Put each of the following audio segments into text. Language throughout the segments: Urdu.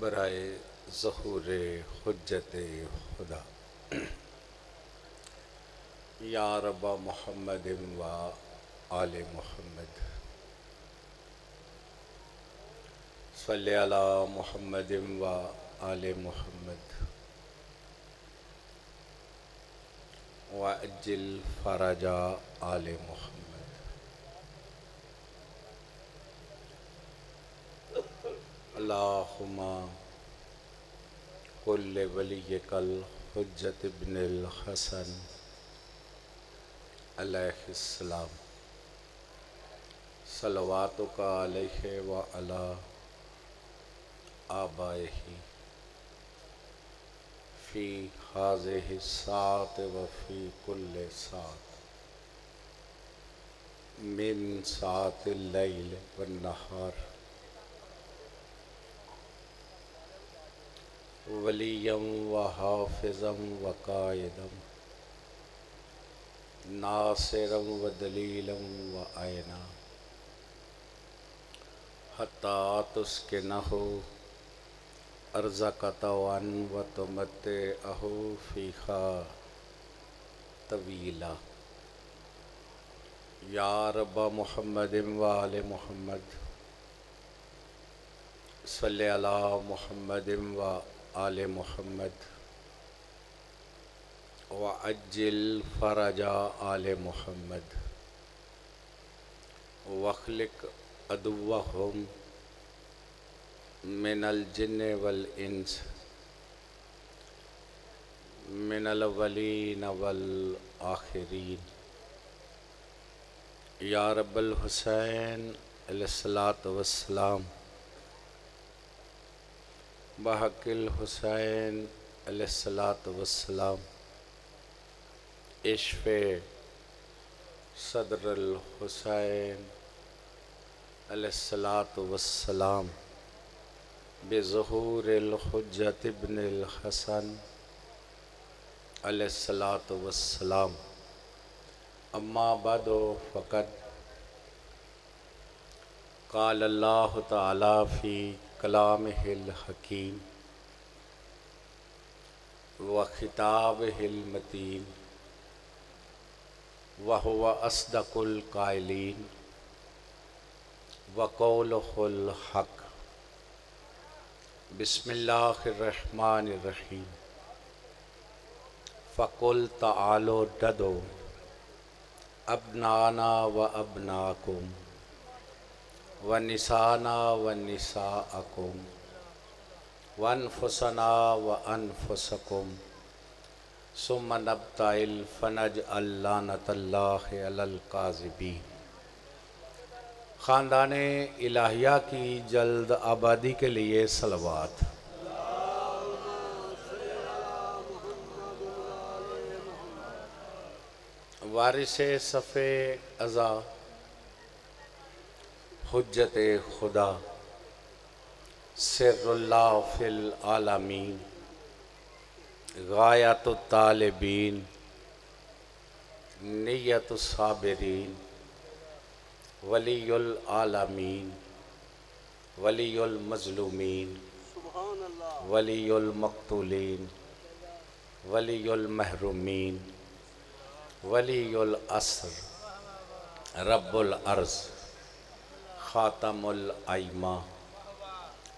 برائے ظہور حجت خدا یا رب محمد و آل محمد صلی علی محمد و آل محمد وعجل فرج آل محمد۔ اللہم قل ولیک الحجت ابن الحسن علیہ السلام صلواتک علیہ وعلی آبائہ فی ہذہ الساعۃ وفی کل ساعۃ من ساعۃ اللیل والنہار ولیا وحافظا وقائدا ناصرا ودلیلا وعینا حتی تسکنہ ارضک طوعا وتمتعہ فیہا طویلا یا رب محمد و آل محمد صلی علی محمد و آل محمد وعجل فرج آل محمد واخلق عدوہم من الجن والانس من الاولین والآخرین یا رب الحسین علیہ السلام بحق الحسین علیہ السلام اشف صدر الحسین علیہ السلام بظہور الحجت ابن الحسن علیہ السلام اما بعد فقد قال اللہ تعالی فی کلامہ الحکیم وخطابہ المتین وہو اصدق القائلین وقولہ الحق بسم اللہ الرحمن الرحیم فقل تعالوا ندعو ابنانا و ابناکم ونسانا و نساءکم وانفسنا و انفسکم ثم نبتہل فنجعل لعنۃ اللہ علی الکاذبین۔ خاندان الہیہ کی جلد آبادی کے لیے صلوات۔ وارث صف ازا حجت خدا سر اللہ فی العالمین غایت الطالبین نیت الصابرین ولی العالمین ولی المظلومین ولی المقتولین ولی المحرومین ولی العصر رب الارض خاتم الائمہ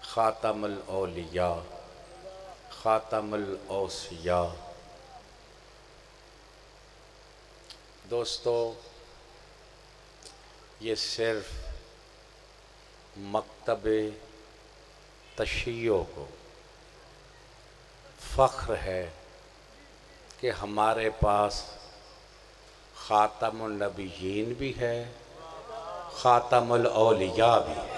خاتم الاولیاء خاتم الاوصیاء۔ دوستو، یہ صرف مکتب تشیع کو فخر ہے کہ ہمارے پاس خاتم النبیین بھی ہے، خاتم الاولیاء بھی ہے۔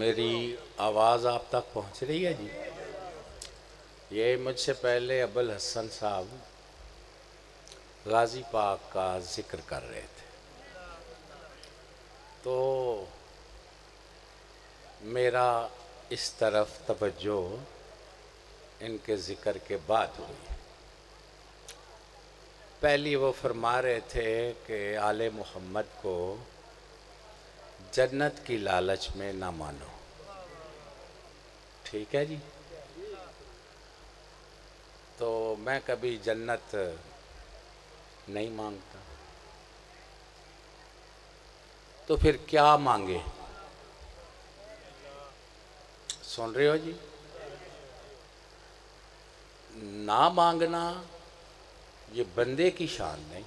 میری آواز آپ تک پہنچ رہی ہے جی؟ یہ مجھ سے پہلے ابوالحسن صاحب غازی پاک کا ذکر کر رہے تھے، تو میرا اس طرف توجہ ان کے ذکر کے بعد ہوئی۔ پہلی وہ فرما رہے تھے کہ آل محمد کو جنت کی لالچ میں نہ مانو. ٹھیک ہے جی. تو میں کبھی جنت نہیں مانگتا. تو پھر کیا مانگے؟ سن رہے ہو جی؟ نہ مانگنا یہ بندے کی شان نہیں.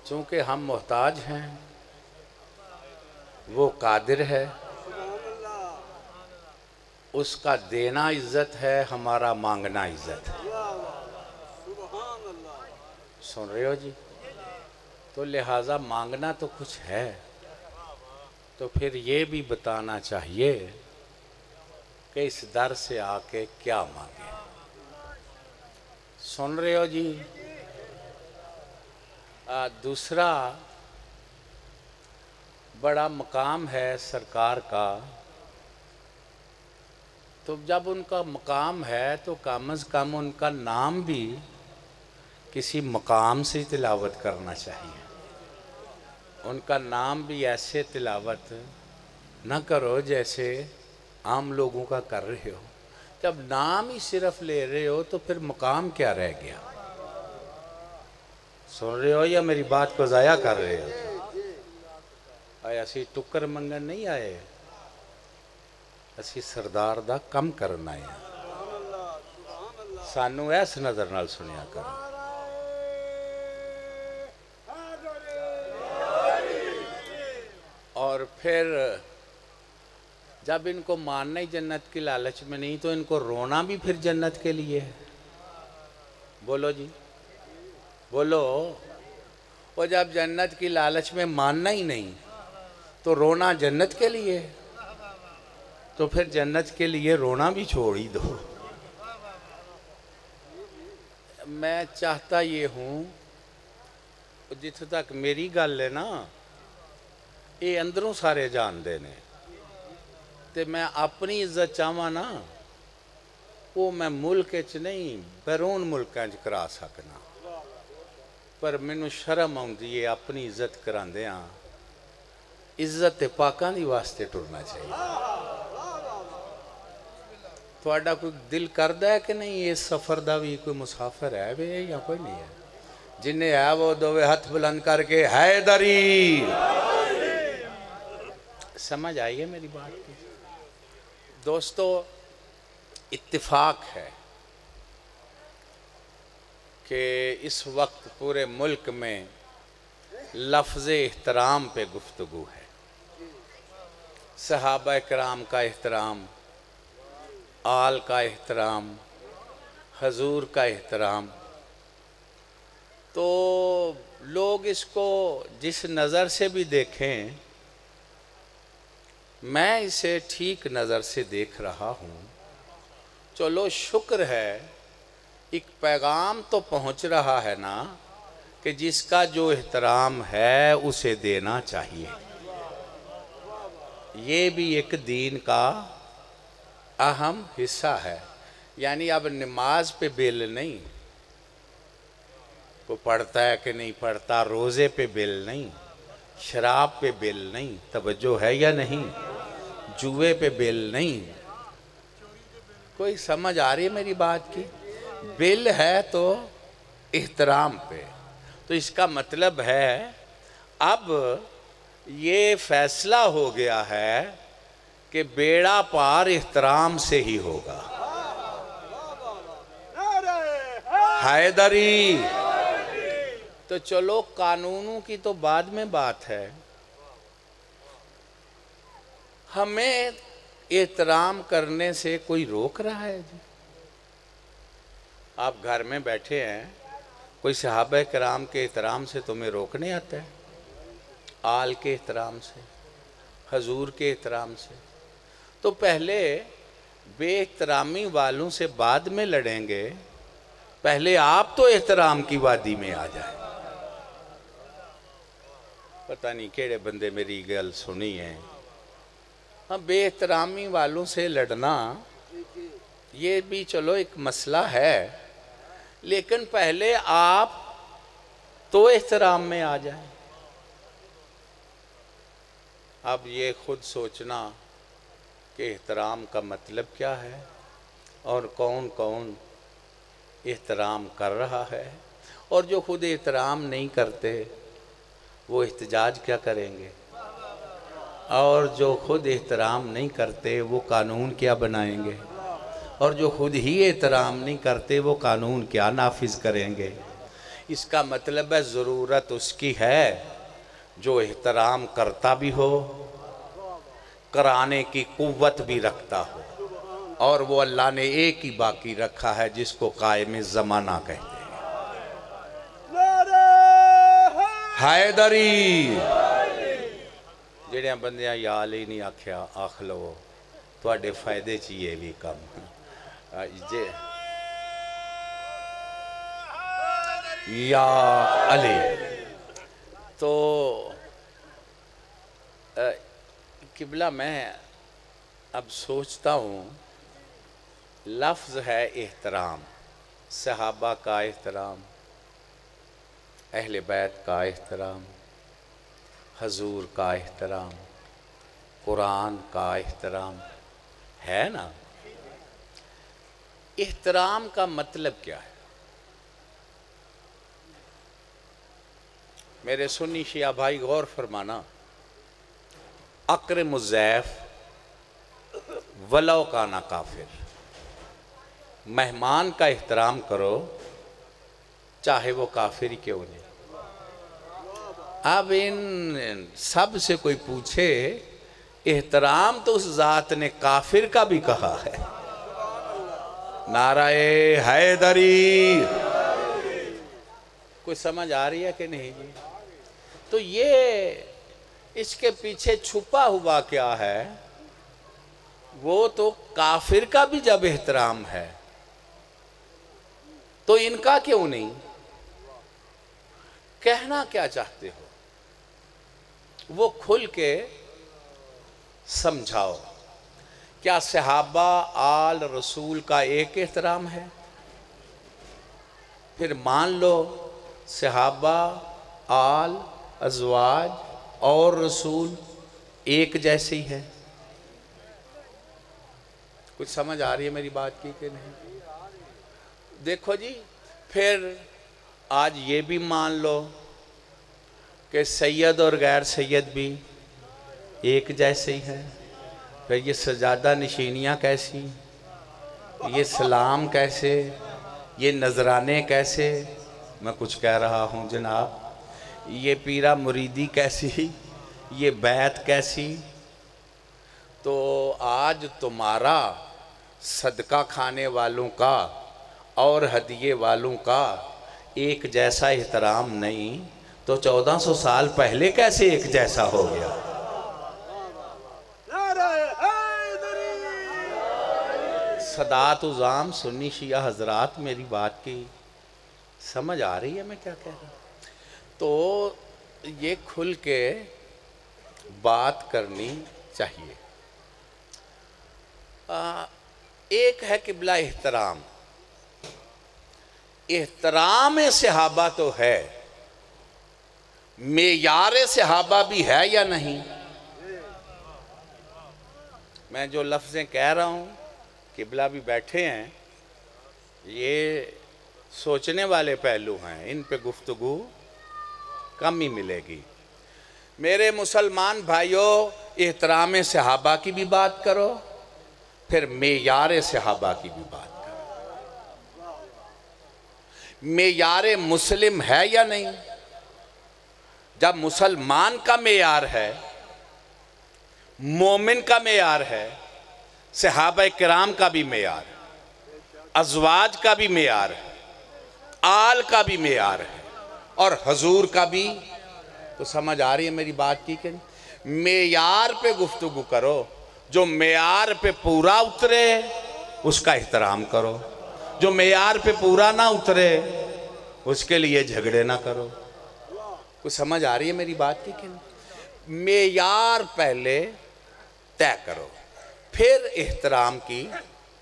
چونکہ ہم محتاج ہیں، وہ قادر ہے، اس کا دینا عزت ہے، ہمارا مانگنا عزت ہے. سن رہے ہو جی؟ تو لہٰذا مانگنا تو کچھ ہے، تو پھر یہ بھی بتانا چاہیے کہ اس در سے آ کے کیا مانگے. سن رہے ہو جی؟ دوسرا بڑا مقام ہے سرکار کا. تو جب ان کا مقام ہے تو کم از کم ان کا نام بھی کسی مقام سے تلاوت کرنا چاہیے. ان کا نام بھی ایسے تلاوت نہ کرو جیسے عام لوگوں کا کر رہے ہو. جب نام ہی صرف لے رہے ہو تو پھر مقام کیا رہ گیا؟ سن رہے ہو یا میری بات کو ضائع کر رہے ہو؟ آئے اسی ٹکر منگن نہیں آئے، اسی سردار دا کم کرنا ہے. سانو ایس نظر نال سنیا کرو. اور پھر جب ان کو ماننا ہی جنت کی لالچ میں نہیں تو ان کو رونا بھی پھر جنت کے لیے ہے. بولو جی بولو. وہ جب جنت کی لالچ میں ماننا ہی نہیں تو رونا جنت کے لیے، تو پھر جنت کے لیے رونا بھی چھوڑ ہی دو. میں چاہتا یہ ہوں جتھے تک میری گل ہے نا، یہ اندروں سارے جان دے نے، تے میں اپنی عزت چاہواں نا وہ میں ملک چ نہیں بیرون ملکاں چ کرا سکنا. پر مینوں شرم آؤندی ہے اپنی عزت کراندیاں. عزت تے پاکاں دی واسطے ٹرنا چاہیے. تھوڑا کوئی دل کردا ہے کہ نہیں اس سفر دا بھی کوئی مسافر ہے وے یا کوئی نہیں ہے؟ جنہیں ہے وہ دوے ہاتھ بلند کر کے حیدری. سمجھ آئیے میری بات کی؟ دوستو اتفاق ہے کہ اس وقت پورے ملک میں لفظ احترام پہ گفتگو ہے. صحابہ کرام کا احترام، آل کا احترام، حضور کا احترام. تو لوگ اس کو جس نظر سے بھی دیکھیں، میں اسے ٹھیک نظر سے دیکھ رہا ہوں. چلو شکر ہے ایک پیغام تو پہنچ رہا ہے نا کہ جس کا جو احترام ہے اسے دینا چاہیے. یہ بھی ایک دین کا اہم حصہ ہے. یعنی اب نماز پہ بل نہیں، وہ پڑھتا ہے کہ نہیں پڑھتا، روزے پہ بل نہیں، شراب پہ بل نہیں، توجہ ہے یا نہیں، جوئے پہ بل نہیں. کوئی سمجھ آ رہی ہے میری بات کی؟ بل ہے تو احترام پہ. تو اس کا مطلب ہے اب یہ فیصلہ ہو گیا ہے کہ بیڑا پار احترام سے ہی ہوگا. حیدری. تو چلو قانونوں کی تو بعد میں بات ہے، ہمیں احترام کرنے سے کوئی روک رہا ہے جی؟ آپ گھر میں بیٹھے ہیں، کوئی صحابہ کرام کے احترام سے تمہیں روکنے آتا ہے؟ آل کے احترام سے، حضور کے احترام سے. تو پہلے بے احترامی والوں سے بعد میں لڑیں گے، پہلے آپ تو احترام کی وادی میں آ جائیں. پتہ نہیں کیڑے بندے میری گل سنی ہے. ہاں بے احترامی والوں سے لڑنا یہ بھی چلو ایک مسئلہ ہے لیکن پہلے آپ تو احترام میں آ جائیں. اب یہ خود سوچنا کہ احترام کا مطلب کیا ہے اور کون کون احترام کر رہا ہے، اور جو خود احترام نہیں کرتے وہ احتجاج کیا کریں گے، اور جو خود احترام نہیں کرتے وہ قانون کیا بنائیں گے، اور جو خود ہی احترام نہیں کرتے وہ قانون کیا نافذ کریں گے. اس کا مطلب ہے ضرورت اس کی ہے جو احترام کرتا بھی ہو، کرانے کی قوت بھی رکھتا ہو، اور وہ اللہ نے ایک ہی باقی رکھا ہے جس کو قائم زمانہ کہتے ہیں. حیدری جڑیاں بندیاں یا علی نہیں آکھیا آکھ لو تواڈے فائدے چیئے بھی کم. یا علی تو قبلہ میں اب سوچتا ہوں، لفظ ہے احترام، صحابہ کا احترام، اہل بیت کا احترام، حضور کا احترام، قرآن کا احترام ہے نا. احترام کا مطلب کیا ہے؟ میرے سنی شیعہ بھائی غور فرمانا، اکرم الضیف ولو کانا کافر، مہمان کا احترام کرو چاہے وہ کافر ہی کیوں نہیں. اب ان سب سے کوئی پوچھے احترام تو اس ذات نے کافر کا بھی کہا ہے. نعرہ حیدری کوئی سمجھ آ رہی ہے کہ نہیں جی؟ تو یہ اس کے پیچھے چھپا ہوا کیا ہے؟ وہ تو کافر کا بھی جب احترام ہے تو ان کا کیوں نہیں؟ کہنا کیا چاہتے ہو وہ کھل کے سمجھاؤ. کیا صحابہ آل رسول کا ایک احترام ہے؟ پھر مان لو صحابہ آل ازواج اور رسول ایک جیسے ہی ہے. کچھ سمجھ آ رہی ہے میری بات کی کہ نہیں؟ دیکھو جی، پھر آج یہ بھی مان لو کہ سید اور غیر سید بھی ایک جیسے ہی ہے. پھر یہ سجادہ نشینیاں کیسی، یہ سلام کیسے، یہ نذرانے کیسے، میں کچھ کہہ رہا ہوں جناب، یہ پیرا مریدی کیسی، یہ بیعت کیسی. تو آج تمہارا صدقہ کھانے والوں کا اور ہدیے والوں کا ایک جیسا احترام نہیں تو 1400 سال پہلے کیسے ایک جیسا ہو گیا؟ سادات عظام سنی شیعہ حضرات، میری بات کی سمجھ آ رہی ہے میں کیا کہہ رہا ہوں؟ تو یہ کھل کے بات کرنی چاہیے. ایک ہے قبلہ احترام. احترام صحابہ تو ہے، معیار صحابہ بھی ہے یا نہیں؟ میں جو لفظیں کہہ رہا ہوں، قبلہ بھی بیٹھے ہیں، یہ سوچنے والے پہلو ہیں، ان پہ گفتگو کم ہی ملے گی. میرے مسلمان بھائیوں، احترام صحابہ کی بھی بات کرو، پھر معیار صحابہ کی بھی بات کرو. معیار مسلم ہے یا نہیں؟ جب مسلمان کا معیار ہے، مومن کا معیار ہے، صحابہ کرام کا بھی معیار ہے، ازواج کا بھی معیار ہے، آل کا بھی معیار ہے، اور حضور کا بھی. تو سمجھ آ رہی ہے میری بات کی کہ نہیں؟ معیار پہ گفتگو کرو، جو معیار پہ پورا اترے اس کا احترام کرو، جو معیار پہ پورا نہ اترے اس کے لیے جھگڑے نہ کرو. کچھ سمجھ آ رہی ہے میری بات کی کہ نہیں؟ معیار پہلے طے کرو، پھر احترام کی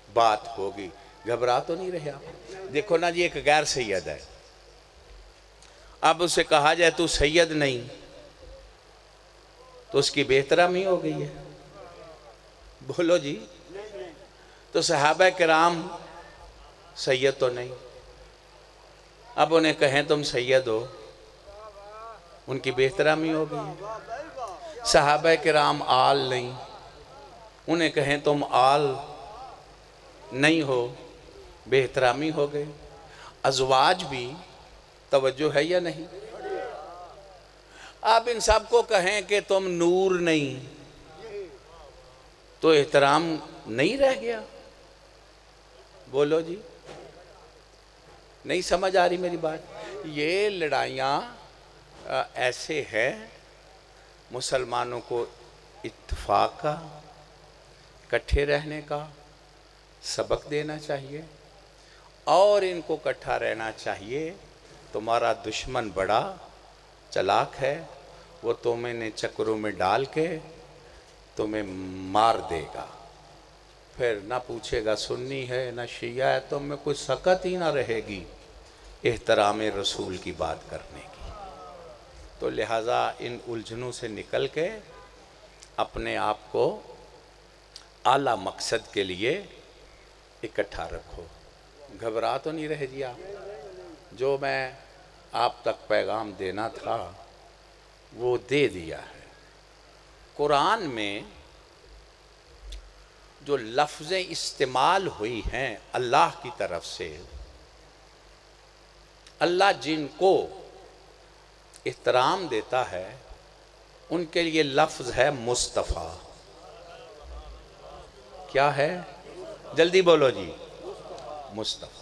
بات ہوگی. گھبرا تو نہیں رہے آپ؟ دیکھو نا جی، ایک غیر سید ہے، اب اسے کہا جائے تو سید نہیں تو اس کی بے احترامی ہو گئی ہے، بولو جی۔ تو صحابہ کرام سید تو نہیں، اب انہیں کہیں تم سید ہو، ان کی بے احترامی ہو گئی ہے۔ صحابہ کرام آل نہیں، انہیں کہیں تم آل نہیں ہو، بے احترامی ہو گئے۔ ازواج بھی توجہ ہے یا نہیں؟ آپ ان سب کو کہیں کہ تم نور نہیں تو احترام نہیں رہ گیا؟ بولو جی، نہیں سمجھ آ رہی میری بات؟ یہ لڑائیاں ایسے ہیں، مسلمانوں کو اتفاق کا، اکٹھے رہنے کا سبق دینا چاہیے، اور ان کو اکٹھا رہنا چاہیے۔ تمہارا دشمن بڑا چلاک ہے، وہ تمہیں چکروں میں ڈال کے تمہیں مار دے گا، پھر نہ پوچھے گا سنی ہے نہ شیعہ ہے، تم میں کوئی سکت ہی نہ رہے گی احترام رسول کی بات کرنے کی۔ تو لہٰذا ان الجھنوں سے نکل کے اپنے آپ کو اعلیٰ مقصد کے لیے اکٹھا رکھو۔ گھبرا تو نہیں رہے جی آپ؟ جو میں آپ تک پیغام دینا تھا وہ دے دیا ہے۔ قرآن میں جو لفظیں استعمال ہوئی ہیں اللہ کی طرف سے، اللہ جن کو احترام دیتا ہے ان کے لیے لفظ ہے مصطفیٰ۔ کیا ہے؟ جلدی بولو جی، مصطفیٰ۔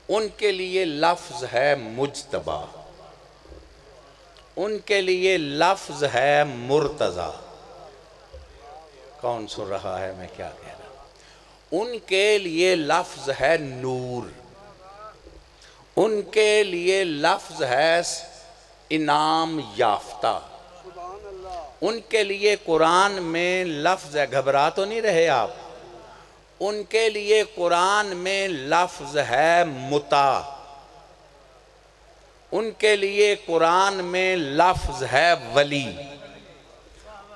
ان کے لیے لفظ ہے مجتبیٰ، ان کے لیے لفظ ہے مرتضیٰ۔ کون سن رہا ہے میں کیا کہہ رہا ہوں؟ ان کے لیے لفظ ہے نور، ان کے لیے لفظ ہے انعام یافتہ، ان کے لیے قرآن میں لفظ ہے، گھبرا تو نہیں رہے آپ؟ ان کے لیے قرآن میں لفظ ہے مطاع، ان کے لیے قرآن میں لفظ ہے ولی،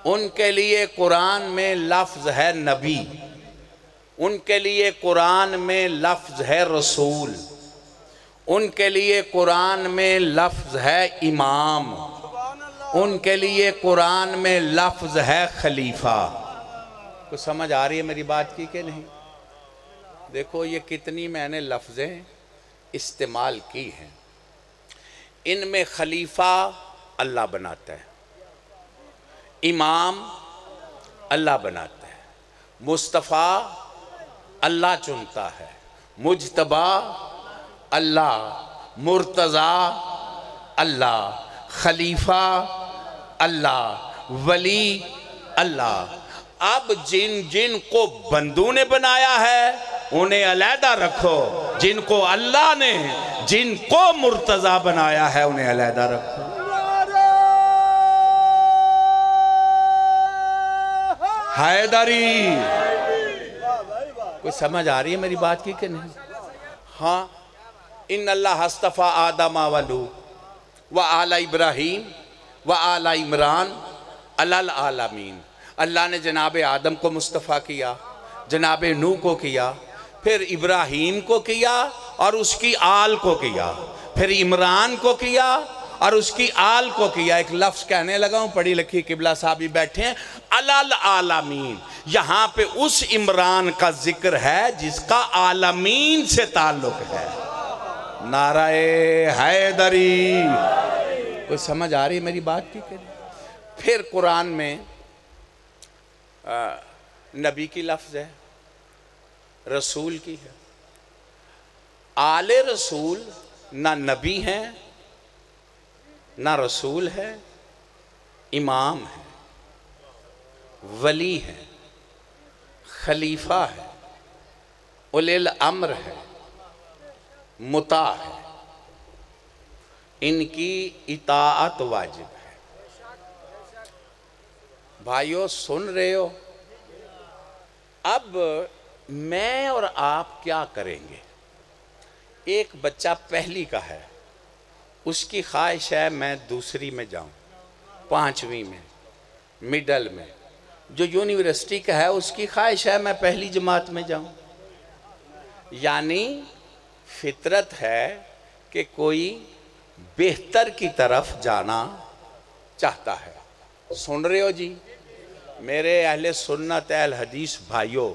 ان کے لیے قرآن میں لفظ ہے نبی، ان کے لیے قرآن میں لفظ ہے رسول، ان کے لیے قرآن میں لفظ ہے امام، ان کے لیے قرآن میں لفظ ہے خلیفہ۔ کچھ سمجھ آ رہی ہے میری بات کی کہ نہیں؟ دیکھو یہ کتنی میں نے لفظیں استعمال کی ہیں۔ ان میں خلیفہ اللہ بناتا ہے، امام اللہ بناتا ہے، مصطفیٰ اللہ چنتا ہے، مجتبیٰ اللہ، مرتضیٰ اللہ، خلیفہ اللہ، ولی اللہ۔ اب جن جن کو بندوں نے بنایا ہے انہیں علیحدہ رکھو، جن کو اللہ نے جن کو مرتضیٰ بنایا ہے انہیں علیحدہ رکھو۔ حیدری، کوئی سمجھ آ رہی ہے میری بات کی کہ نہیں؟ ہاں، ان اللہ اصطفیٰ آدم و آل ابراہیم و آل عمران علی العالمین۔ اللہ نے جناب آدم کو مصطفیٰ کیا، جناب نوح کو کیا، پھر ابراہیم کو کیا اور اس کی آل کو کیا، پھر عمران کو کیا اور اس کی آل کو کیا۔ ایک لفظ کہنے لگا ہوں، پڑھی لکھی قبلہ صاحب بھی بیٹھے ہیں، علی العالمین۔ یہاں پہ اس عمران کا ذکر ہے جس کا عالمین سے تعلق ہے۔ نعرہ حیدری، کوئی سمجھ آ رہی ہے میری بات کی کہ نہیں؟ پھر قرآن میں نبی کی لفظ ہے، رسول کی ہے۔ آل رسول نہ نبی ہیں نہ رسول ہے، امام ہے، ولی ہے، خلیفہ ہے، اولی الامر ہے، مطاع ہے، ان کی اطاعت واجب ہے۔ بھائیو سن رہے ہو؟ اب میں اور آپ کیا کریں گے؟ ایک بچہ پہلی کا ہے، اس کی خواہش ہے میں دوسری میں جاؤں، 5ویں میں، مڈل میں۔ جو یونیورسٹی کا ہے اس کی خواہش ہے میں پہلی جماعت میں جاؤں۔ یعنی فطرت ہے کہ کوئی بہتر کی طرف جانا چاہتا ہے۔ سن رہے ہو جی؟ میرے اہل سنت اہل حدیث بھائیوں،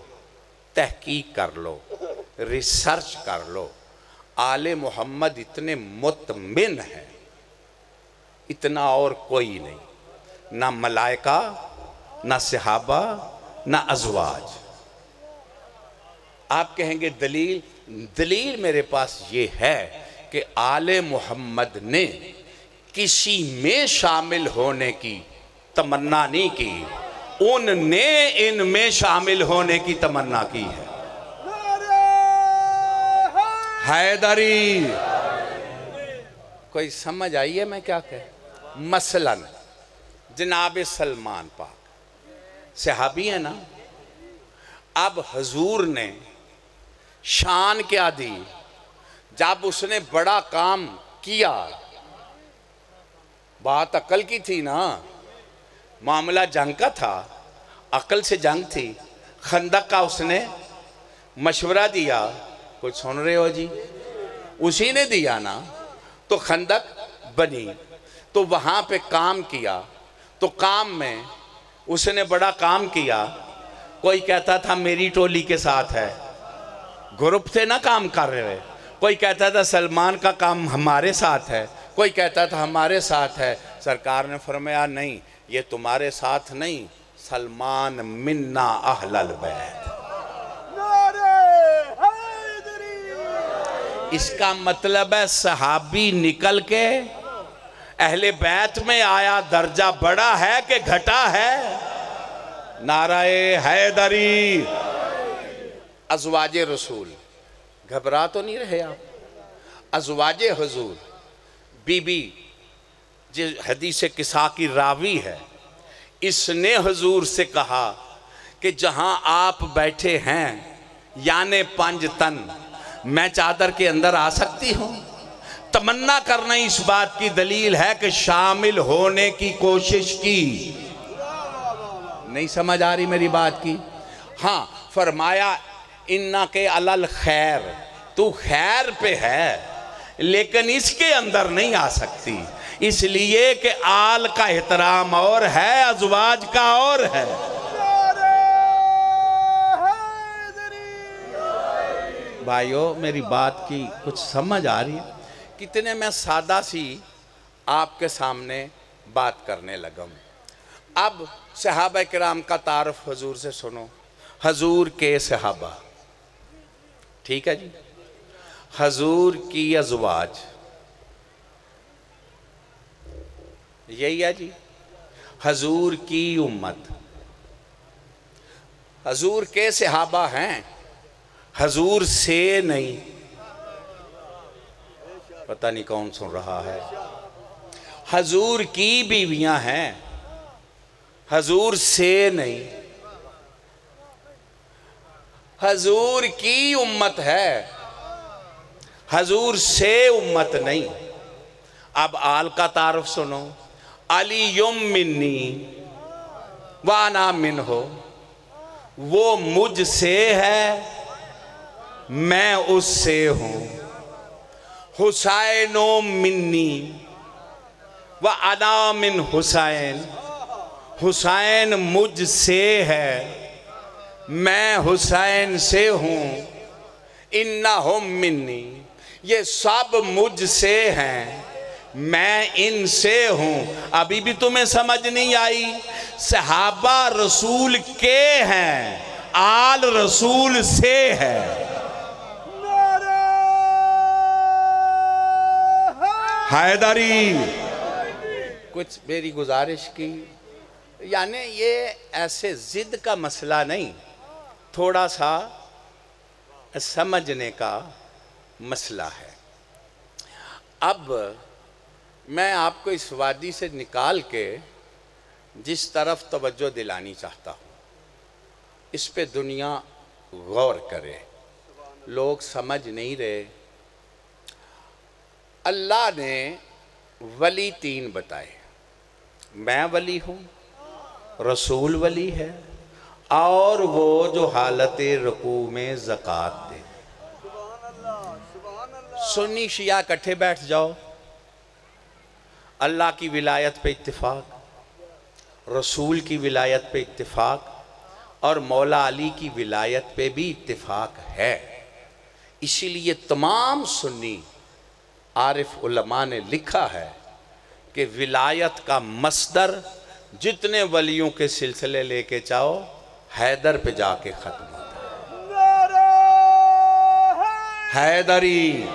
تحقیق کر لو، ریسرچ کر لو۔ آل محمد اتنے مطمئن ہیں، اتنا اور کوئی نہیں، نہ ملائکہ، نہ صحابہ، نہ ازواج۔ آپ کہیں گے دلیل؟ دلیل میرے پاس یہ ہے کہ آل محمد نے کسی میں شامل ہونے کی تمنا نہیں کی، ان نے ان میں شامل ہونے کی تمنا کی ہے۔ حیدری، کوئی سمجھ آئیے میں کیا کہہ؟ مثلاً جناب سلمان پاک صحابی ہیں نا، اب حضور نے شان کیا دی جب اس نے بڑا کام کیا؟ بات عقل کی تھی نا، معاملہ جنگ کا تھا، عقل سے جنگ تھی۔ خندق کا اس نے مشورہ دیا، کچھ سن رہے ہو جی؟ اسی نے دیا نا، تو خندق بنی، تو وہاں پہ کام کیا، تو کام میں اس نے بڑا کام کیا۔ کوئی کہتا تھا میری ٹولی کے ساتھ ہے، گروپ تھے نا کام کر رہے ہوئے۔ کوئی کہتا تھا سلمان کا کام ہمارے ساتھ ہے، کوئی کہتا تھا ہمارے ساتھ ہے۔ سرکار نے فرمایا نہیں، یہ تمہارے ساتھ نہیں، سلمان منا اہل البیت۔ اس کا مطلب ہے صحابی نکل کے اہل بیت میں آیا، درجہ بڑا ہے کہ گھٹا ہے؟ نعرہ حیدری۔ ازواج رسول، گھبرا تو نہیں رہے آپ؟ ازواج حضور، بی بی جو حدیث قصہ کی راوی ہے، اس نے حضور سے کہا کہ جہاں آپ بیٹھے ہیں یعنی 5 تن، میں چادر کے اندر آ سکتی ہوں؟ تمنا کرنا اس بات کی دلیل ہے کہ شامل ہونے کی کوشش کی۔ نہیں سمجھ آ رہی میری بات کی؟ ہاں، فرمایا انکے علی الخیر، تو خیر پہ ہے لیکن اس کے اندر نہیں آ سکتی، اس لیے کہ آل کا احترام اور ہے، ازواج کا اور ہے۔ بھائیو میری بات کی کچھ سمجھ آ رہی ہے؟ کتنے میں سادہ سی آپ کے سامنے بات کرنے لگا ہوں۔ اب صحابہ کرام کا تعارف حضور سے سنو۔ حضور کے صحابہ، ٹھیک ہے جی، حضور کی ازواج، یہی ہے جی، حضور کی امت۔ حضور کے صحابہ ہیں، حضور سے نہیں۔ پتہ نہیں کون سن رہا ہے؟ حضور کی بیویاں ہیں، حضور سے نہیں۔ حضور کی امت ہے، حضور سے امت نہیں۔ اب آل کا تعارف سنو۔ علی منی وانا منہ، وہ مجھ سے ہے میں اس سے ہوں۔ حسین منی وانا من حسین، حسین مجھ سے ہے میں حسین سے ہوں۔ انہم منی، یہ سب مجھ سے ہیں میں ان سے ہوں۔ ابھی بھی تمہیں سمجھ نہیں آئی؟ صحابہ رسول کے ہیں، آل رسول سے ہے۔ حیدری، کچھ میری گزارش کی، یعنی یہ ایسے ضد کا مسئلہ نہیں، تھوڑا سا سمجھنے کا مسئلہ ہے۔ اب میں آپ کو اس وادی سے نکال کے جس طرف توجہ دلانی چاہتا ہوں، اس پہ دنیا غور کرے، لوگ سمجھ نہیں رہے۔ اللہ نے ولی 3 بتائے، میں ولی ہوں، رسول ولی ہے، اور وہ جو حالت رکوع میں زکوٰۃ دے۔ سنی شیعہ اکٹھے بیٹھ جاؤ، اللہ کی ولایت پہ اتفاق، رسول کی ولایت پہ اتفاق، اور مولا علی کی ولایت پہ بھی اتفاق ہے۔ اسی لیے تمام سنی عارف علماء نے لکھا ہے کہ ولایت کا مصدر جتنے ولیوں کے سلسلے لے کے چاہو حیدر پہ جا کے ختم ہوتا ہے۔ حیدری،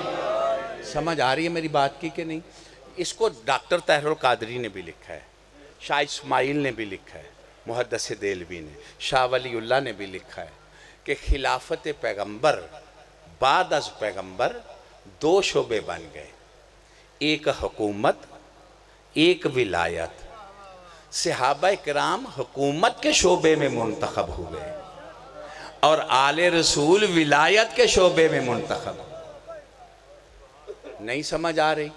سمجھ آ رہی ہے میری بات کی کہ نہیں؟ اس کو ڈاکٹر طاہر القادری نے بھی لکھا ہے، شاہ اسماعیل نے بھی لکھا ہے، محدث دہلوی نے، شاہ ولی اللہ نے بھی لکھا ہے کہ خلافت پیغمبر بعد از پیغمبر 2 شعبے بن گئے، ایک حکومت، ایک ولایت۔ صحابہ کرام حکومت کے شعبے میں منتخب ہوئے اور آل رسول ولایت کے شعبے میں منتخب۔ نہیں سمجھ آ رہی؟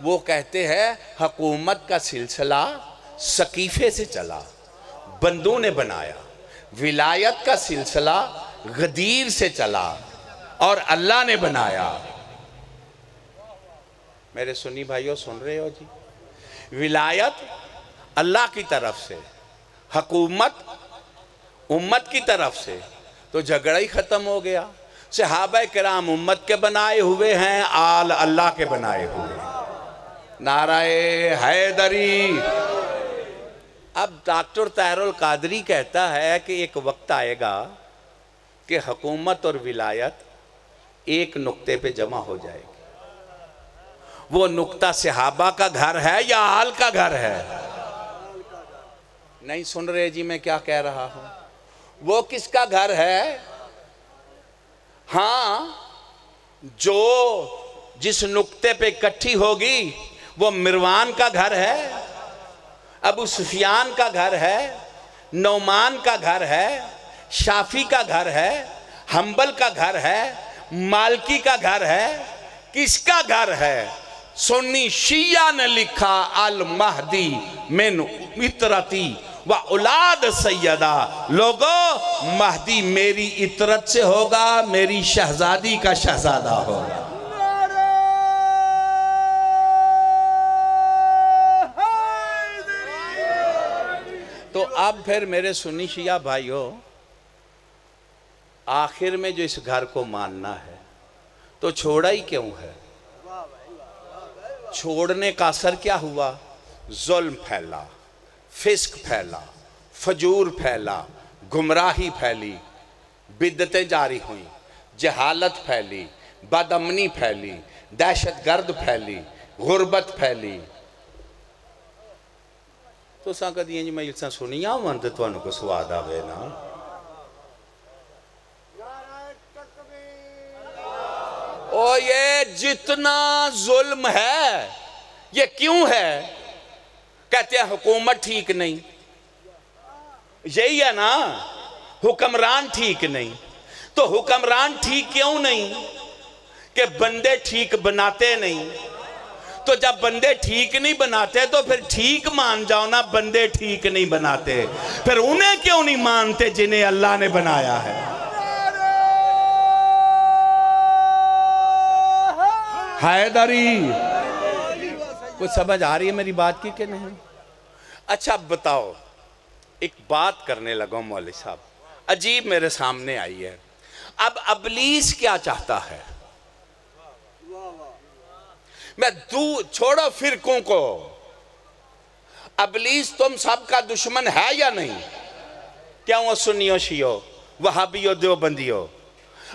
وہ کہتے ہیں حکومت کا سلسلہ سقیفے سے چلا، بندوں نے بنایا، ولایت کا سلسلہ غدیر سے چلا اور اللہ نے بنایا۔ میرے سنی بھائیوں سن رہے ہو جی؟ ولایت اللہ کی طرف سے، حکومت امت کی طرف سے، تو جھگڑا ہی ختم ہو گیا۔ صحابہ کرام امت کے بنائے ہوئے ہیں، آل اللہ کے بنائے ہوئے ہیں۔ نعرہ حیدری۔ اب ڈاکٹر طاہر القادری کہتا ہے کہ ایک وقت آئے گا کہ حکومت اور ولایت ایک نقطے پہ جمع ہو جائے گی۔ وہ نقطہ صحابہ کا گھر ہے یا آل کا گھر ہے؟ نہیں سن رہے جی میں کیا کہہ رہا ہوں؟ وہ کس کا گھر ہے؟ ہاں، جو جس نقطے پہ اکٹھی ہوگی وہ مروان کا گھر ہے، ابو سفیان کا گھر ہے، نعمان کا گھر ہے، شافی کا گھر ہے، حنبل کا گھر ہے، مالکی کا گھر ہے۔ کس کا گھر ہے؟ سنی شیعہ نے لکھا المہدی من اطرتی و اولاد سیدہ، لوگو مہدی میری اطرت سے ہوگا، میری شہزادی کا شہزادہ ہوگا۔ تو اب پھر میرے سنی شیعہ بھائیوں، آخر میں جو اس گھر کو ماننا ہے تو چھوڑا ہی کیوں ہے؟ چھوڑنے کا اثر کیا ہوا؟ ظلم پھیلا، فسق پھیلا، فجور پھیلا، گمراہی پھیلی، بدعتیں جاری ہوئیں، جہالت پھیلی، بدامنی پھیلی، دہشت گرد پھیلی، غربت پھیلی۔ تو ساں کدی جی میں یہ سنیا ہوں تو تمہیں کو سواد آوے نا۔ او یہ جتنا ظلم ہے یہ کیوں ہے؟ کہتے ہیں حکومت ٹھیک نہیں، یہی ہے نا، حکمران ٹھیک نہیں۔ تو حکمران ٹھیک کیوں نہیں؟ کہ بندے ٹھیک بناتے نہیں۔ تو جب بندے ٹھیک نہیں بناتے تو پھر ٹھیک مان جاؤ نا، بندے ٹھیک نہیں بناتے، پھر انہیں کیوں نہیں مانتے جنہیں اللہ نے بنایا ہے؟ حیدری، کچھ سمجھ آ رہی ہے میری بات کی کہ نہیں؟ اچھا بتاؤ، ایک بات کرنے لگا ہوں مولوی صاحب، عجیب میرے سامنے آئی ہے۔ اب ابلیس کیا چاہتا ہے؟ میں چھوڑو فرقوں کو، ابلیس تم سب کا دشمن ہے یا نہیں؟ کیا وہ سنیو شیعو، وہابیو، دیوبندیو؟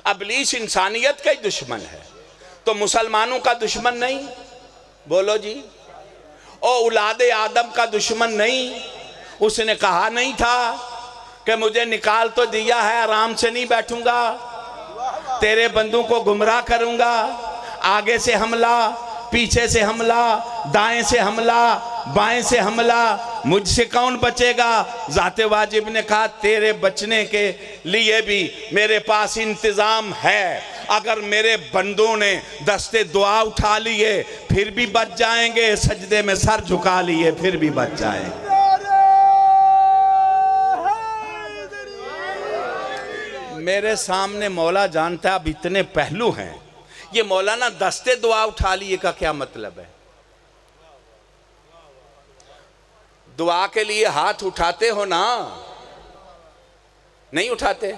ابلیس انسانیت کا ہی دشمن ہے، تو مسلمانوں کا دشمن نہیں؟ بولو جی۔ او اولاد آدم کا دشمن نہیں؟ اس نے کہا نہیں تھا کہ مجھے نکال تو دیا ہے، آرام سے نہیں بیٹھوں گا، تیرے بندوں کو گمراہ کروں گا، آگے سے حملہ، پیچھے سے حملہ، دائیں سے حملہ، بائیں سے حملہ، مجھ سے کون بچے گا؟ ذات واجب نے کہا تیرے بچنے کے لیے بھی میرے پاس انتظام ہے، اگر میرے بندوں نے دستے دعا اٹھا لیے پھر بھی بچ جائیں گے، سجدے میں سر جھکا لیے پھر بھی بچ جائیں گے۔ میرے سامنے مولا جانتا ہے اب اتنے پہلو ہیں، یہ مولانا دستے دعا اٹھا لیے کا کیا مطلب ہے؟ دعا کے لیے ہاتھ اٹھاتے ہو نا؟ نہیں اٹھاتے؟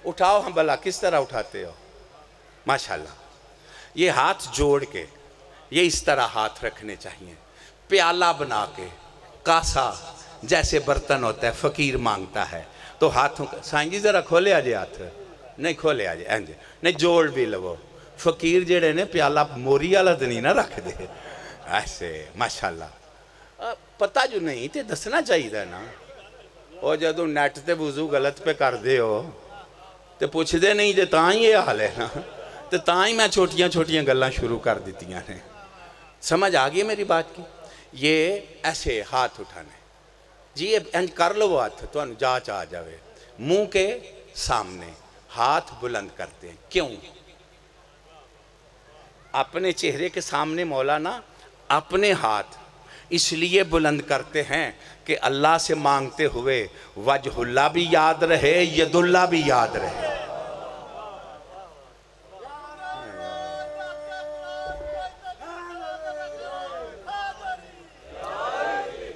اٹھاؤ ہم بھلا کس طرح اٹھاتے ہو؟ ماشاءاللہ یہ ہاتھ جوڑ کے، یہ اس طرح ہاتھ رکھنے چاہیے، پیالہ بنا کے، کاسا جیسے برتن ہوتا ہے فقیر مانگتا ہے تو ہاتھوں کا، سائن جی ذرا کھولے آجے ہاتھ، نہیں کھولے آجے اینجے نہیں جوڑ بھی لو، فقیر جڑے نے پیالہ موری والا تو نہیں نہ رکھ دے ایسے۔ ماشاءاللہ پتہ جو نہیں تے دسنا چاہیے تھا نا، وہ جدو نیٹ تے وضو غلط پہ کر دے ہو تے پوچھ دے نہیں جے تاں ہی یہ حال ہے نا، تے تاں ہی میں چھوٹیاں چھوٹیاں گلاں شروع کر دیتیاں نے۔ سمجھ آگئی میری بات کی؟ یہ ایسے ہاتھ اٹھانے جی، یہ کر لو وہ ہاتھ تو جاچ آ جاوے، منہ کے سامنے ہاتھ بلند کرتے ہیں، کیوں؟ اپنے چہرے کے سامنے مولانا اپنے ہاتھ اس لیے بلند کرتے ہیں کہ اللہ سے مانگتے ہوئے وجہ اللہ بھی یاد رہے، ید اللہ بھی یاد رہے۔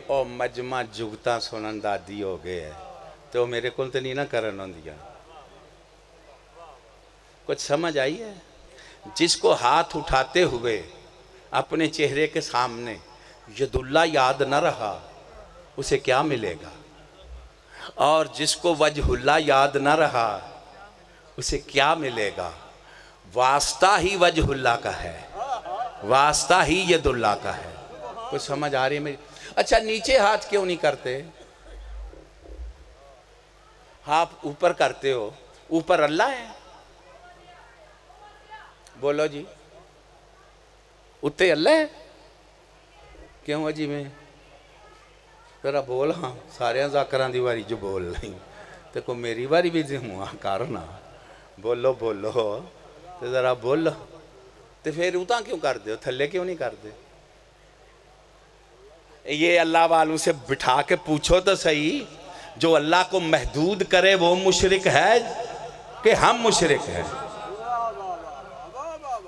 او مجمع جگتا سنن دادی ہو گئے ہے تو میرے کل تو نہیں نہ کرن ہوں دیا، کچھ سمجھ آئی ہے؟ جس کو ہاتھ اٹھاتے ہوئے اپنے چہرے کے سامنے ید اللہ یاد نہ رہا اسے کیا ملے گا؟ اور جس کو وجہ اللہ یاد نہ رہا اسے کیا ملے گا؟ واسطہ ہی وجہ اللہ کا ہے، واسطہ ہی ید اللہ کا ہے۔ کچھ سمجھ آ رہی ہے میری؟ اچھا نیچے ہاتھ کیوں نہیں کرتے؟ آپ اوپر کرتے ہو، اوپر اللہ ہے، بولو جی اتے اللہ ہے؟ کیوں جی میں ذرا بول، ہاں سارے ذاکران دی واری جو بول نہیں تو کو میری واری بھی ہوں کرنا، بولو بولو تو ذرا بولو، تو پھر اتاں کیوں کر دے ہو، تھلے کیوں نہیں کر دے؟ یہ اللہ والوں سے بٹھا کے پوچھو تو صحیح، جو اللہ کو محدود کرے وہ مشرک ہے کہ ہم مشرک ہیں؟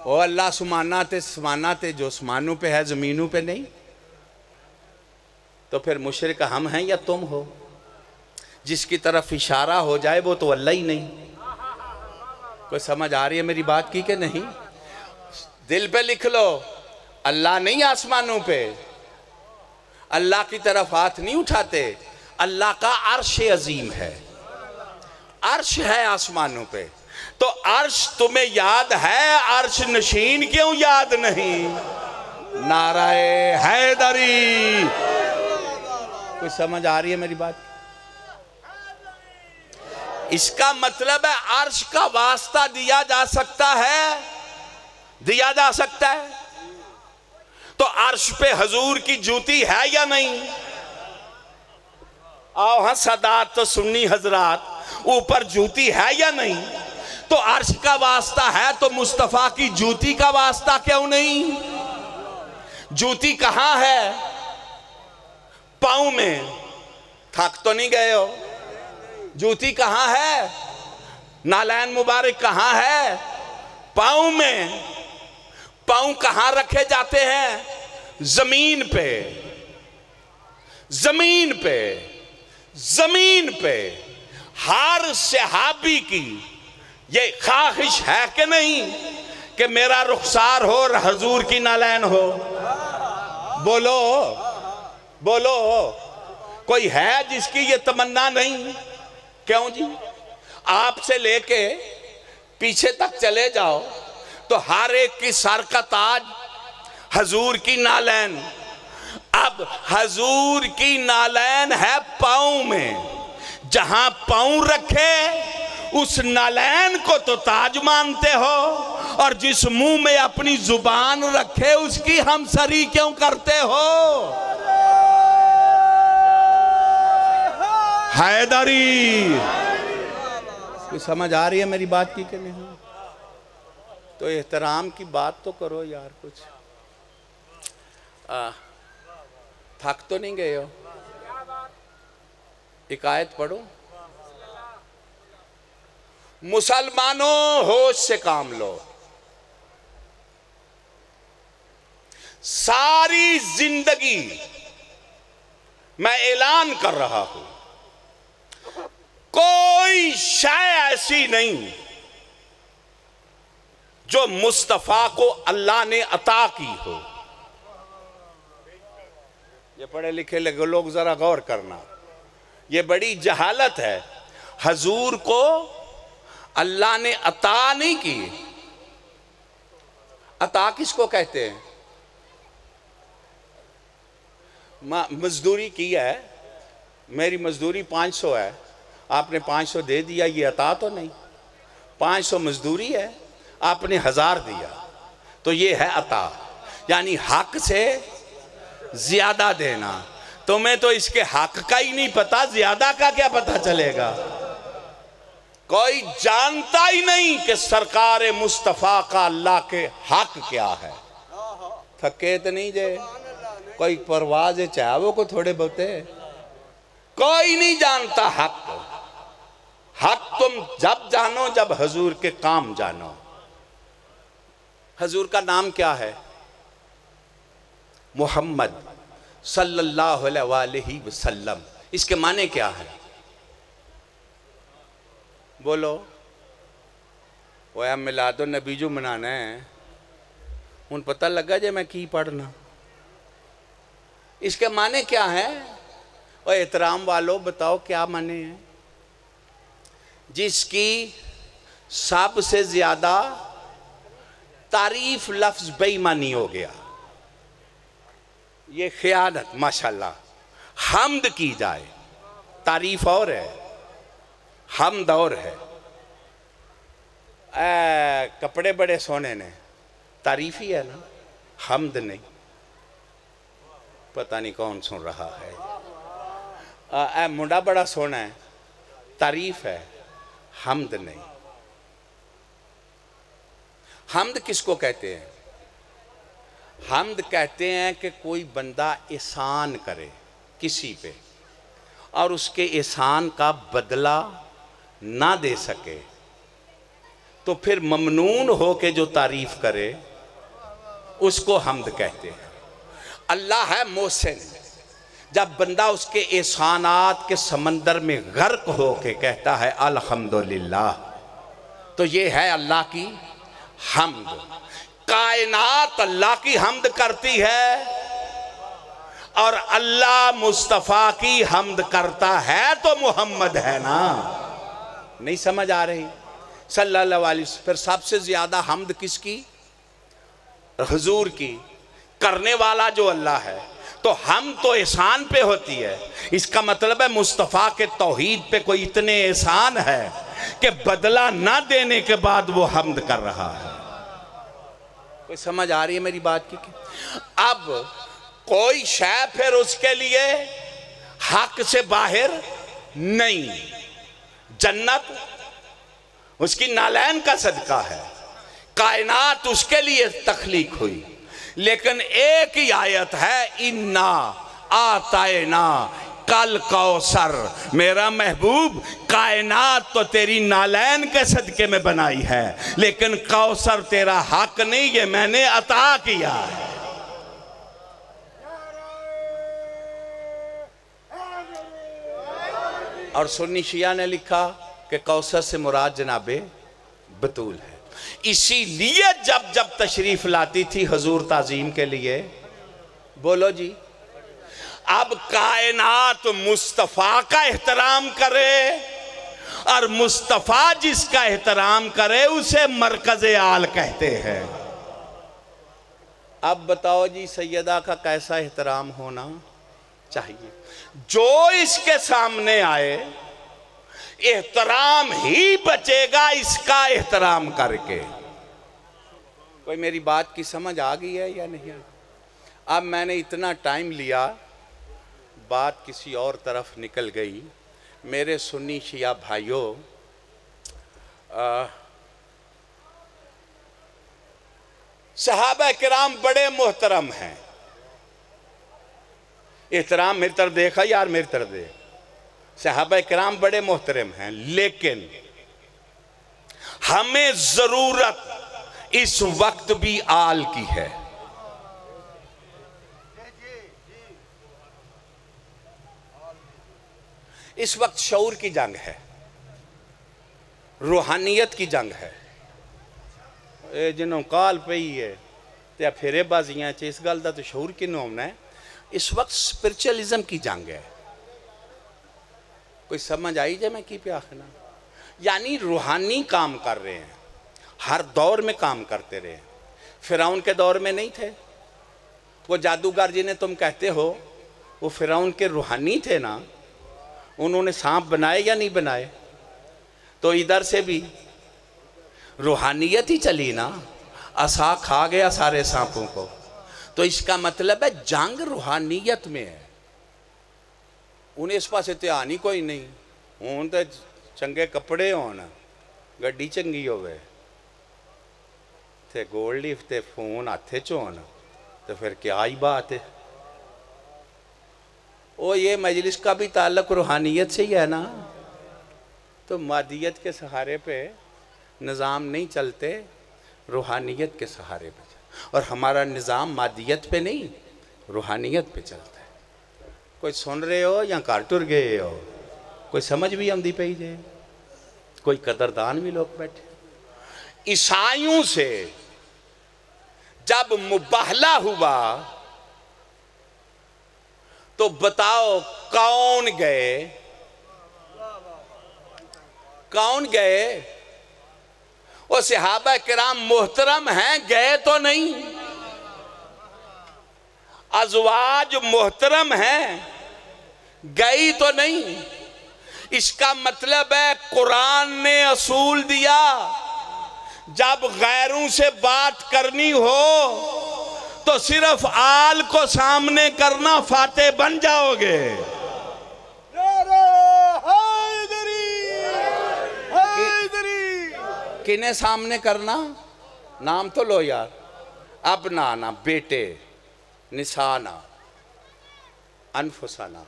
وہ اللہ سمانہ تے جو سمانوں پہ ہے زمینوں پہ نہیں، تو پھر مشرک ہم ہیں یا تم ہو؟ جس کی طرف اشارہ ہو جائے وہ تو اللہ ہی نہیں۔ کوئی سمجھ آ رہی ہے میری بات کی کہ نہیں؟ دل پہ لکھ لو، اللہ نہیں آسمانوں پہ، اللہ کی طرف ہاتھ نہیں اٹھاتے، اللہ کا عرش عظیم ہے، عرش ہے آسمانوں پہ، تو عرش تمہیں یاد ہے، عرش نشین کیوں یاد نہیں؟ نعرہ حیدری۔ کوئی سمجھ آ رہی ہے میری بات؟ اس کا مطلب ہے عرش کا واسطہ دیا جا سکتا ہے، دیا جا سکتا ہے، تو عرش پہ حضور کی جوتی ہے یا نہیں؟ آؤ ہاں سادات تو سنی حضرات، اوپر جوتی ہے یا نہیں؟ تو عرش کا واسطہ ہے تو مصطفیٰ کی جوتی کا واسطہ کیوں نہیں؟ جوتی کہاں ہے؟ پاؤں میں، تھک تو نہیں گئے ہو؟ جوتی کہاں ہے؟ نالین مبارک کہاں ہے؟ پاؤں میں۔ پاؤں کہاں رکھے جاتے ہیں؟ زمین پہ، زمین پہ، زمین پہ۔ ہر صحابی کی یہ خواہش ہے کہ نہیں کہ میرا رخسار ہو اور حضور کی نالین ہو؟ بولو بولو، کوئی ہے جس کی یہ تمنا نہیں؟ کیوں جی؟ آپ سے لے کے پیچھے تک چلے جاؤ تو ہر ایک کی سر کا تاج حضور کی نالین۔ اب حضور کی نالین ہے پاؤں میں، جہاں پاؤں رکھے اس نالین کو تو تاج مانتے ہو، اور جس منہ میں اپنی زبان رکھے اس کی ہم سری کیوں کرتے ہو؟ حیدری. کوئی سمجھ آ رہی ہے میری بات کی کہ نہیں؟ تو احترام کی بات تو کرو یار کچھ. تھک تو نہیں گئے ہو؟ ایک آیت پڑھو. مسلمانوں ہوش سے کام لو. ساری زندگی میں اعلان کر رہا ہوں، کوئی شے ایسی نہیں جو مصطفیٰ کو اللہ نے عطا کی ہو. یہ پڑھے لکھے لوگ ذرا غور کرنا، یہ بڑی جہالت ہے. حضور کو اللہ نے عطا نہیں کی. عطا کس کو کہتے ہیں؟ مزدوری کی ہے، میری مزدوری 500 ہے، آپ نے 500 دے دیا، یہ عطا تو نہیں. 500 مزدوری ہے، آپ نے 1000 دیا تو یہ ہے عطا، یعنی حق سے زیادہ دینا. تمہیں تو اس کے حق کا ہی نہیں پتا، زیادہ کا کیا پتا چلے گا؟ کوئی جانتا ہی نہیں کہ سرکار مصطفیٰ کا اللہ کے حق کیا ہے. تھکے تو نہیں جے؟ کوئی پرواز چاہو کو تھوڑے بہتے. کوئی نہیں جانتا حق. حق تم جب جانو جب حضور کے کام جانو. حضور کا نام کیا ہے؟ محمد صلی اللہ علیہ وآلہ وسلم. اس کے معنی کیا ہے؟ بولو. وہ میلاد النبی جو منانا ہے ان پتہ لگا جے میں کی پڑھنا. اس کے معنی کیا ہے؟ اور احترام والوں بتاؤ کیا معنی ہے؟ جس کی سب سے زیادہ تعریف لفظ بے ایمانی ہو گیا. یہ خیانت. ماشاءاللہ حمد کی جائے، تعریف اور ہے، حمد اور ہے. کپڑے بڑے سونے نے، تعریف ہی ہے نا، حمد نہیں. پتہ نہیں کون سن رہا ہے. منڈا بڑا سونا ہے، تعریف ہے، حمد نہیں. حمد کس کو کہتے ہیں؟ حمد کہتے ہیں کہ کوئی بندہ احسان کرے کسی پہ اور اس کے احسان کا بدلہ نہ دے سکے تو پھر ممنون ہو کے جو تعریف کرے اس کو حمد کہتے ہیں. اللہ ہے محسن. جب بندہ اس کے احسانات کے سمندر میں غرق ہو کے کہتا ہے الحمدللہ تو یہ ہے اللہ کی حمد. کائنات اللہ کی حمد کرتی ہے اور اللہ مصطفیٰ کی حمد کرتا ہے تو محمد ہے نا. نہیں سمجھ آ رہی؟ صلی اللہ علیہ وسلم. پھر سب سے زیادہ حمد کس کی؟ حضور کی. کرنے والا جو اللہ ہے تو ہم تو احسان پہ ہوتی ہے. اس کا مطلب ہے مصطفیٰ کے توحید پہ کوئی اتنے احسان ہے کہ بدلہ نہ دینے کے بعد وہ حمد کر رہا ہے. کوئی سمجھ آ رہی ہے میری بات کی؟ اب کوئی شے پھر اس کے لیے حق سے باہر نہیں. جنت اس کی نالین کا صدقہ ہے، کائنات اس کے لیے تخلیق ہوئی. لیکن ایک ہی آیت ہے اِنَّا آتَيْنَا کل کوثر. میرا محبوب کائنات تو تیری نالین کے صدقے میں بنائی ہے لیکن کوثر تیرا حق نہیں، یہ میں نے عطا کیا ہے. اور سنی شیعہ نے لکھا کہ کوثر سے مراد جناب بطول ہے. اسی لیے جب تشریف لاتی تھی حضور تعظیم کے لیے، بولو جی، اب کائنات مصطفیٰ کا احترام کرے اور مصطفیٰ جس کا احترام کرے اسے مرکز آل کہتے ہیں. اب بتاؤ جی سیدہ کا کیسا احترام ہونا چاہیے؟ جو اس کے سامنے آئے احترام ہی بچے گا اس کا احترام کر کے. کوئی میری بات کی سمجھ آ گئی ہے یا نہیں؟ اب میں نے اتنا ٹائم لیا، بات کسی اور طرف نکل گئی. میرے سنی شیعہ بھائیوں، صحابہ کرام بڑے محترم ہیں. احترام میری طرف دیکھا یار، میری طرف دیکھ. صحابہ کرام بڑے محترم ہیں، لیکن ہمیں ضرورت اس وقت بھی آل کی ہے. اس وقت شعور کی جنگ ہے، روحانیت کی جنگ ہے. جنہوں کال پئی ہے تے پھرے بازیاں چے اس گل دا تو شعور کنوں ہونا ہے. اس وقت سپرچلزم کی جنگ ہے. کوئی سمجھ آئی جائے میں کی پہ آخنا؟ یعنی روحانی کام کر رہے ہیں، ہر دور میں کام کرتے رہے. فرعون کے دور میں نہیں تھے وہ جادوگر جنہیں تم کہتے ہو، وہ فرعون کے روحانی تھے نا. انہوں نے سانپ بنائے یا نہیں بنائے؟ تو ادھر سے بھی روحانیت ہی چلی نا. عصا کھا گیا سارے سانپوں کو. تو اس کا مطلب ہے جنگ روحانیت میں ہے. انہیں اس پاس اتحان ہی کوئی نہیں. ان تے چنگے کپڑے ہونا، گڈی چنگی ہوئے تے گولڈ لیف تے فون ہاتھے چون، تو پھر کیا ہی بات ہے. یہ مجلس کا بھی تعلق روحانیت سے ہی ہے نا. تو مادیت کے سہارے پہ نظام نہیں چلتے، روحانیت کے سہارے پہ. اور ہمارا نظام مادیت پہ نہیں، روحانیت پہ چلتا ہے. کوئی سن رہے ہو یا کار ٹر گئے ہو؟ کوئی سمجھ بھی آمدی پئی جائے؟ کوئی قدردان بھی لوگ بیٹھے. عیسائیوں سے جب مباہلہ ہوا تو بتاؤ کون گئے؟ کون گئے؟ وہ صحابہ کرام محترم ہیں، گئے تو نہیں. ازواج محترم ہیں، گئی تو نہیں. اس کا مطلب ہے قرآن نے اصول دیا، جب غیروں سے بات کرنی ہو تو صرف آل کو سامنے کرنا، فاتح بن جاؤ گے. کنہیں سامنے کرنا؟ نام تو لو یار. ابنانا، بیٹے، نسانا، انفسانا.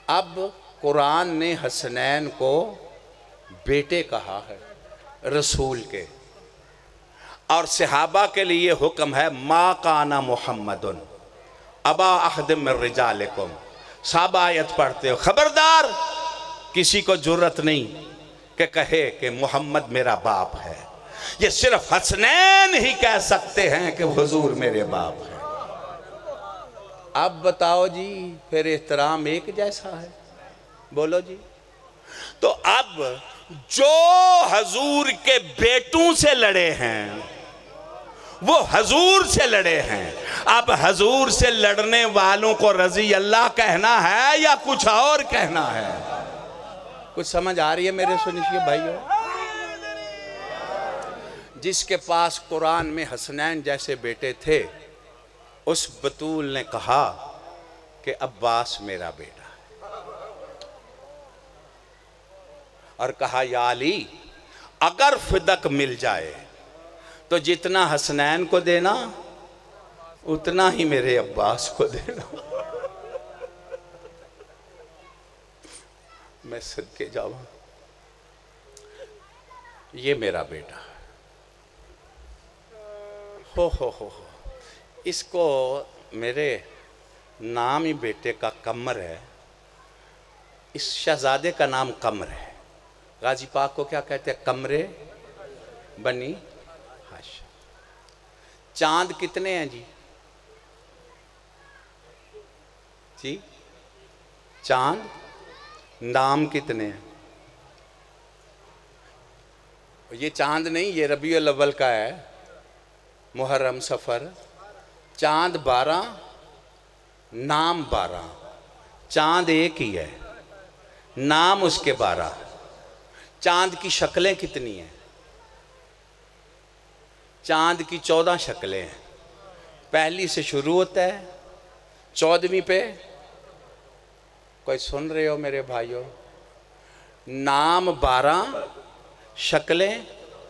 اب قرآن نے حسنین کو بیٹے کہا ہے رسول کے، اور صحابہ کے لیے حکم ہے ما کان محمد ابا احد من رجالکم. صحابہ آیت پڑھتے ہو، خبردار کسی کو جرت نہیں کہ کہے کہ محمد میرا باپ ہے. یہ صرف حسنین ہی کہہ سکتے ہیں کہ حضور میرے باپ ہے. اب بتاؤ جی، پھر احترام ایک جیسا ہے؟ بولو جی. تو اب جو حضور کے بیٹوں سے لڑے ہیں وہ حضور سے لڑے ہیں. اب حضور سے لڑنے والوں کو رضی اللہ کہنا ہے یا کچھ اور کہنا ہے؟ کچھ سمجھ آ رہی ہے میرے سنیے بھائیو؟ جس کے پاس قرآن میں حسنین جیسے بیٹے تھے، اس بطول نے کہا کہ عباس میرا بیٹا ہے، اور کہا یا علی اگر فدق مل جائے تو جتنا حسنین کو دینا اتنا ہی میرے عباس کو دینا. میں صدقے جاؤں، یہ میرا بیٹا ہے. ہو اس کو میرے نام ہی بیٹے کا قمر ہے. اس شہزادے کا نام قمر ہے. غازی پاک کو کیا کہتے ہیں؟ قمرے بنی ہاشم. چاند کتنے ہیں جی؟ جی چاند نام کتنے ہیں؟ یہ چاند نہیں، یہ ربیع الاول کا ہے، محرم سفر. چاند 12، نام 12. چاند ایک ہی ہے، نام اس کے 12. چاند کی شکلیں کتنی ہیں؟ چاند کی 14 شکلیں ہیں. پہلی سے شروع ہوتا ہے، 14ویں پہ. کوئی سن رہے ہو میرے بھائیوں؟ نام 12 شکلیں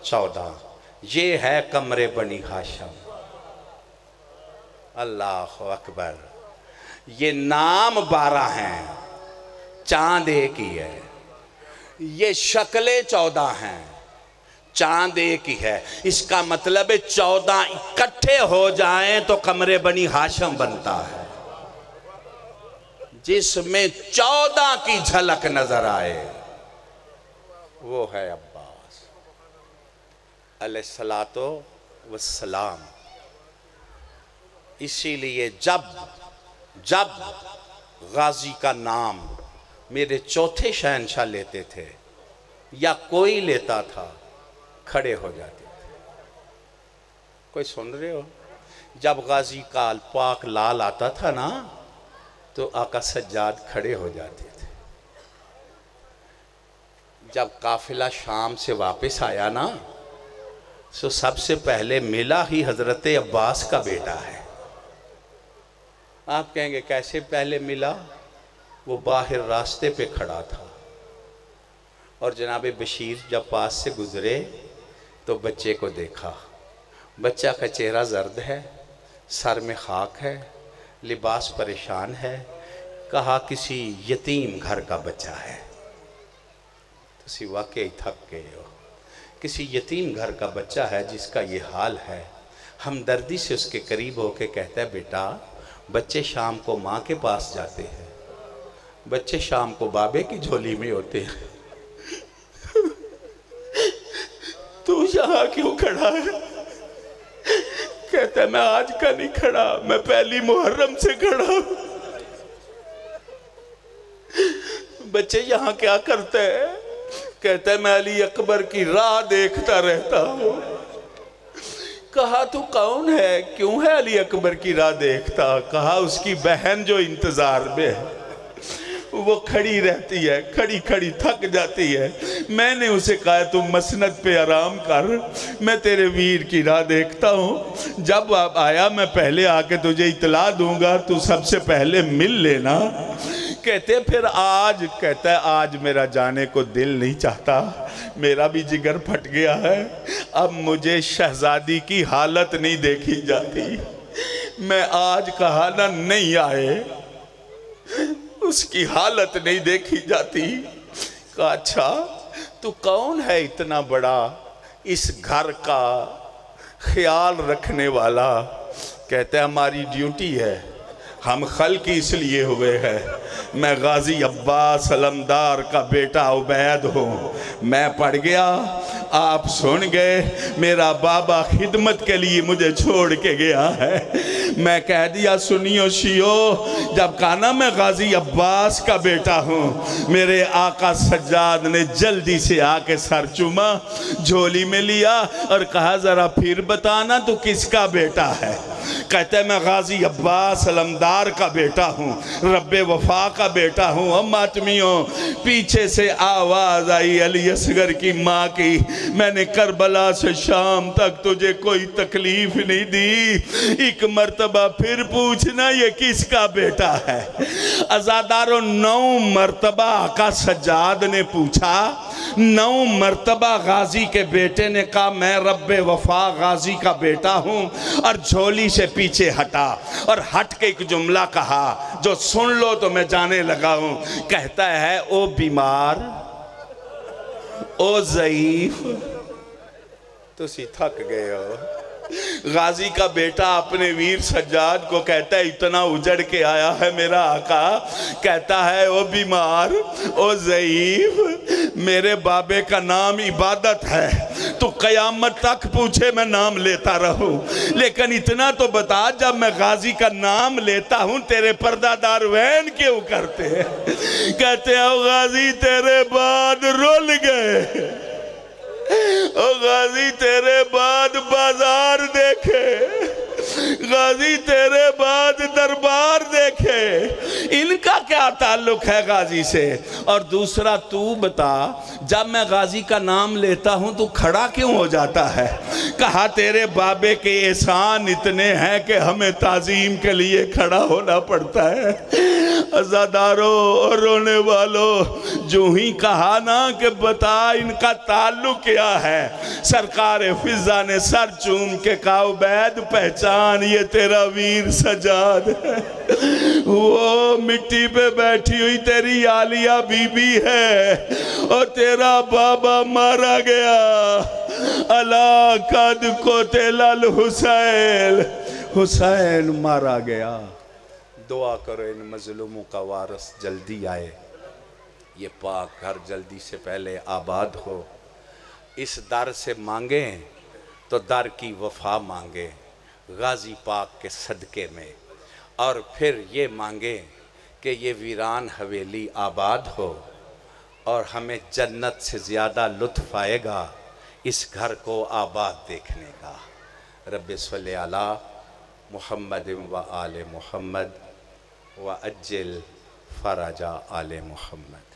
14، یہ ہے قمر بنی ہاشم۔ اللہ اکبر۔ یہ نام 12 ہیں، چاند ایک ہی ہے، یہ شکلیں 14 ہیں، چاند ایک ہی ہے۔ اس کا مطلب 14 اکٹھے ہو جائیں تو قمر بنی ہاشم بنتا ہے، جس میں 14 کی جھلک نظر آئے، وہ ہے عباس علیہ السلام۔ اسی لیے جب غازی کا نام میرے چوتھے شہنشاہ لیتے تھے یا کوئی لیتا تھا، کھڑے ہو جاتے تھے۔ کوئی سن رہے ہو؟ جب غازی کا پاک لال آتا تھا نا تو آقا سجاد کھڑے ہو جاتے تھے۔ جب قافلہ شام سے واپس آیا نا تو سب سے پہلے ملا ہی حضرت عباس کا بیٹا ہے۔ آپ کہیں گے کیسے پہلے ملا؟ وہ باہر راستے پہ کھڑا تھا اور جناب بشیر جب پاس سے گزرے تو بچے کو دیکھا۔ بچہ کا چہرہ زرد ہے، سر میں خاک ہے، لباس پریشان ہے۔ کہا کسی یتیم گھر کا بچہ ہے۔ تسی واقعی تھک گئے ہو، کسی یتیم گھر کا بچہ ہے جس کا یہ حال ہے۔ ہمدردی سے اس کے قریب ہو کے کہتا ہے بیٹا، بچے شام کو ماں کے پاس جاتے ہیں، بچے شام کو بابے کی جھولی میں ہوتے ہیں، تو یہاں کیوں کھڑا ہے؟ کہتا ہے میں آج کا نہیں کھڑا، میں پہلی محرم سے کھڑا ہوں۔ بچے یہاں کیا کرتے ہیں؟ کہتا ہے میں علی اکبر کی راہ دیکھتا رہتا ہوں۔ کہا تو کون ہے؟ کیوں ہے علی اکبر کی راہ دیکھتا؟ کہا اس کی بہن جو انتظار میں ہے، وہ کھڑی رہتی ہے، کھڑی کھڑی تھک جاتی ہے۔ میں نے اسے کہا تم مسند پہ آرام کر، میں تیرے ویر کی راہ دیکھتا ہوں، جب آپ آیا میں پہلے آ کے تجھے اطلاع دوں گا، تو سب سے پہلے مل لینا۔ کہتے پھر آج، کہتا ہے آج میرا جانے کو دل نہیں چاہتا، میرا بھی جگر پھٹ گیا ہے، اب مجھے شہزادی کی حالت نہیں دیکھی جاتی، میں آج کہا نا نہیں آئے، اس کی حالت نہیں دیکھی جاتی۔ کہا اچھا تو کون ہے اتنا بڑا اس گھر کا خیال رکھنے والا؟ کہتے ہیں ہماری ڈیوٹی ہے، ہم خلق اس لیے ہوئے ہیں، میں غازی عباس علمدار کا بیٹا عبید ہوں، میں پڑھ گیا، آپ سن گئے، میرا بابا خدمت کے لیے مجھے چھوڑ کے گیا ہے، میں کہہ دیا سنیو شیو، جب کہا نا میں غازی عباس کا بیٹا ہوں، میرے آقا سجاد نے جلدی سے آ کے سر چوما، جھولی میں لیا اور کہا ذرا پھر بتانا تو کس کا بیٹا ہے؟ کہتے ہیں میں غازی عباس علمدار کا بیٹا ہوں، رب وفا کا بیٹا ہوں۔ ماتمیوں پیچھے سے آواز آئی علی اصغر کی ماں کی، میں نے کربلا سے شام تک تجھے کوئی تکلیف نہیں دی، ایک مرتبہ پھر پوچھنا یہ کس کا بیٹا ہے؟ عزاداروں 9 مرتبہ آقا سجاد نے پوچھا، 9 مرتبہ غازی کے بیٹے نے کہا میں رب وفا غازی کا بیٹا ہوں، اور جھولی سے پیچھے ہٹا اور ہٹ کے ایک جملہ کہا جو سن لو تو میں جانے لگا ہوں۔ کہتا ہے او بیمار، او ضعیف، تو سی تھک گئے ہو۔ غازی کا بیٹا اپنے ویر سجاد کو کہتا ہے اتنا اجڑ کے آیا ہے میرا آقا، کہتا ہے او بیمار، او ضعیف، میرے بابے کا نام عبادت ہے، تو قیامت تک پوچھے میں نام لیتا رہوں، لیکن اتنا تو بتا جب میں غازی کا نام لیتا ہوں تیرے پردہ دار وین کیوں کرتے ہیں؟ کہتے ہیں او غازی تیرے بعد رول گئے، او غازی تیرے بعد بازار دیکھے، غازی تیرے بعد دربار دیکھے، ان کا کیا تعلق ہے غازی سے؟ اور دوسرا تو بتا، جب میں غازی کا نام لیتا ہوں تو کھڑا کیوں ہو جاتا ہے؟ کہا تیرے بابے کے احسان اتنے ہیں کہ ہمیں تعظیم کے لیے کھڑا ہونا پڑتا ہے۔ عزاداروں اور رونے والوں، جو ہی کہا نا کہ بتا ان کا تعلق کیا ہے، سرکار فضا نے سر چوم کے کہا عبید پہچان، یہ تیرا ویر سجاد ہے، وہ مٹی پہ بیٹھی ہوئی تیری عالیہ بی بی ہے، اور تیرا بابا مارا گیا۔ الا قد قتل الحسین، حسین مارا گیا۔ دعا کرو ان مظلوموں کا وارث جلدی آئے، یہ پاک گھر جلدی سے پہلے آباد ہو۔ اس در سے مانگیں تو در کی وفا مانگیں غازی پاک کے صدقے میں، اور پھر یہ مانگیں کہ یہ ویران حویلی آباد ہو، اور ہمیں جنت سے زیادہ لطف آئے گا اس گھر کو آباد دیکھنے کا۔ رب صلی علی محمد و آل محمد وعجل فرج آل محمد۔